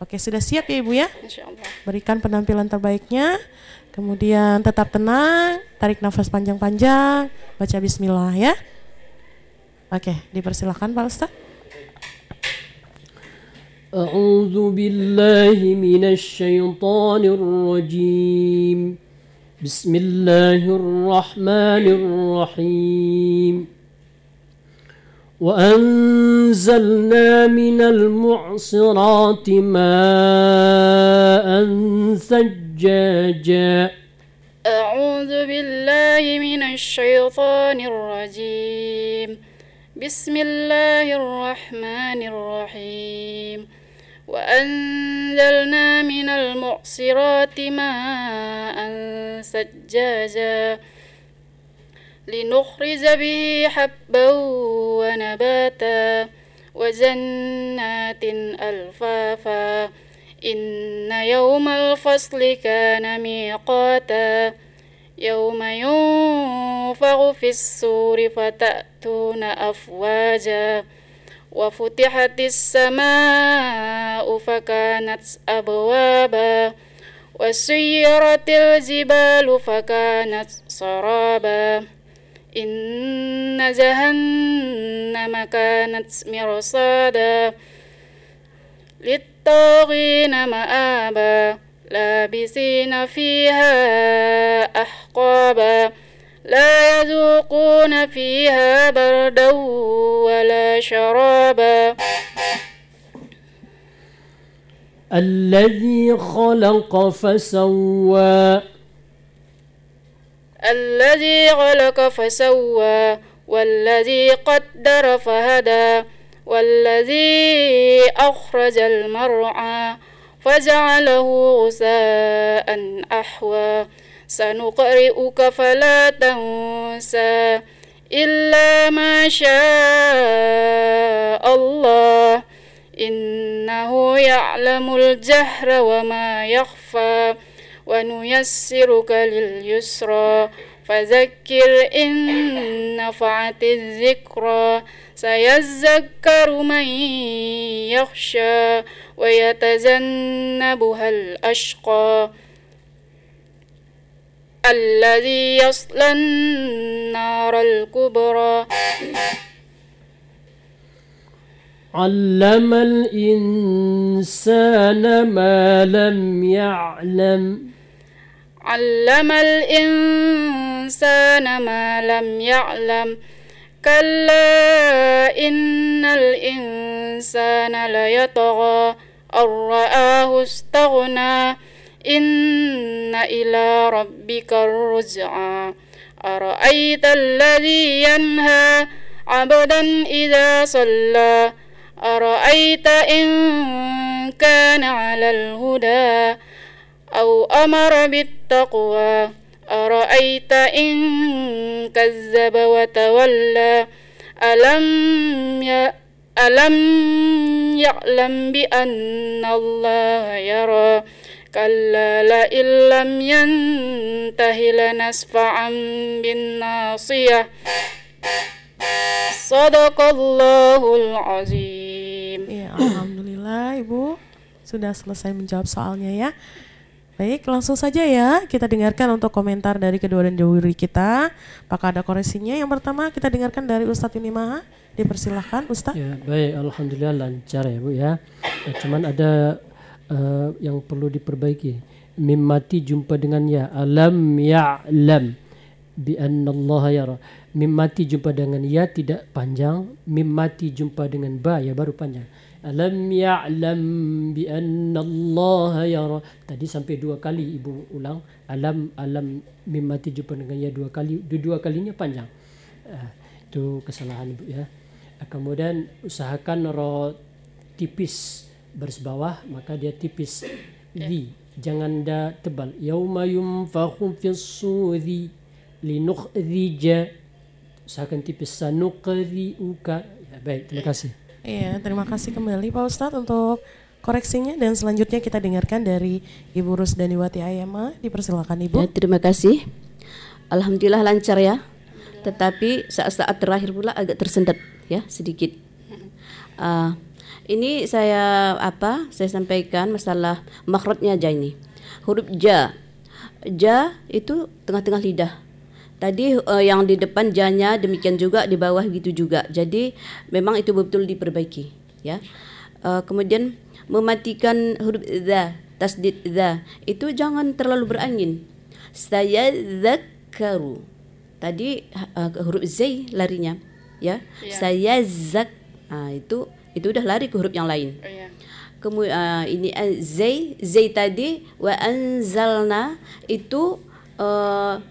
Oke, sudah siap ya Ibu ya? Insyaallah. Berikan penampilan terbaiknya. Kemudian tetap tenang, tarik nafas panjang-panjang, baca bismillah ya. Oke, dipersilakan Pak Ustadz. A'udzu billahi minasy syaithanir rajim. Bismillahirrahmanirrahim. وأنزلنا من المعصرات ماء ثجاجا أعوذ بالله من الشيطان الرجيم. بسم الله الرحمن الرحيم. وأنزلنا من المعصرات ماء ثجاجا لنخرج به حبا ونباتا وجنات ألفافا إن يوم الفصل كان ميقاتا يوم ينفخ في الصور فتأتون أفواجا وفتحت السماء فكانت أبوابا وسيرت الجبال فكانت سرابا إن جهنم كانت مرصادا للطاغين مآبا لابسين فيها أحقابا لا يذوقون فيها بردا ولا شرابا الذي خلق فسوى الذي خلق فسوى والذي قدر فهدى والذي أخرج المرعى فجعله غثاء أحوى سنقرئك فلا تنسى إلا ما شاء الله إنه يعلم الجهر وما يخفى ونيسرك لليسرى فذكر إن نفعت الذكرى سيذكر من يخشى ويتجنبها الأشقى الذي يصلى النار الكبرى علم الإنسان ما لم يعلم علم الإنسان ما لم يعلم كلا إن الإنسان ليطغى أن رآه استغنى إن إلى ربك الرجعى أرأيت الذي ينهى عبدا إذا صلى أرأيت إن كان على الهدى أو أمر بالتقوى أرأيت إن كذب وتولى ألم يعلم بأن الله يرى كلا لئن لم ينته لنسفعا بالناصية Sadaqallahul azim. Ya, alhamdulillah Ibu sudah selesai menjawab soalnya ya. Baik, langsung saja ya kita dengarkan untuk komentar dari kedua dan juri kita. Apakah ada koreksinya? Yang pertama kita dengarkan dari Ustadz Yunimaha. Dipersilahkan Ustadz. Ya, baik, alhamdulillah lancar ya Bu ya. Cuman ada yang perlu diperbaiki. Mim mati jumpa dengan ya. Alam ya'lam bi annallaha yara. Mim mati jumpa dengan ya tidak panjang, mim mati jumpa dengan ba ya baru panjang. Alam ya'lam bi annallaha yara. Tadi sampai dua kali Ibu ulang. Alam mim mati jumpa dengan ya dua kali, dua kalinya panjang. Itu kesalahan Ibu ya. Kemudian usahakan ro tipis baris bawah, maka dia tipis. Jangan da tebal. Yauma yunfakhu fis suri linukhrija. Usahakan tipis. Sanuqri'uka. Ya, baik, terima kasih. Iya, terima kasih kembali Pak Ustadz untuk koreksinya, dan selanjutnya kita dengarkan dari Ibu Rusdaniwati Ayama. Dipersilakan Ibu. Ya, terima kasih. Alhamdulillah lancar ya. Tetapi saat-saat terakhir pula agak tersendat ya sedikit. Ini saya sampaikan masalah makhrajnya ja ini. Huruf ja. Ja itu tengah-tengah lidah. Tadi yang di depan ja-nya demikian juga di bawah gitu juga. Jadi memang itu betul diperbaiki, ya. Kemudian mematikan huruf za, tasdid za. Itu jangan terlalu berangin. Saya zakaru. Tadi huruf zai larinya, ya. Iya. Saya zak. Itu udah lari ke huruf yang lain. Iya. Kemudian ini zai tadi wa anzalna itu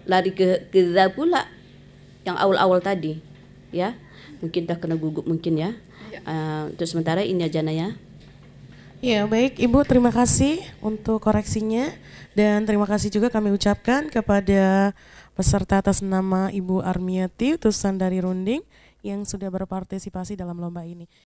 lari ke za pula yang awal-awal tadi, ya. Mungkin dah kena gugup mungkin ya. Untuk sementara ini aja Naya. Ya, baik Ibu, terima kasih untuk koreksinya dan terima kasih juga kami ucapkan kepada peserta atas nama Ibu Armiati, utusan dari Runding yang sudah berpartisipasi dalam lomba ini.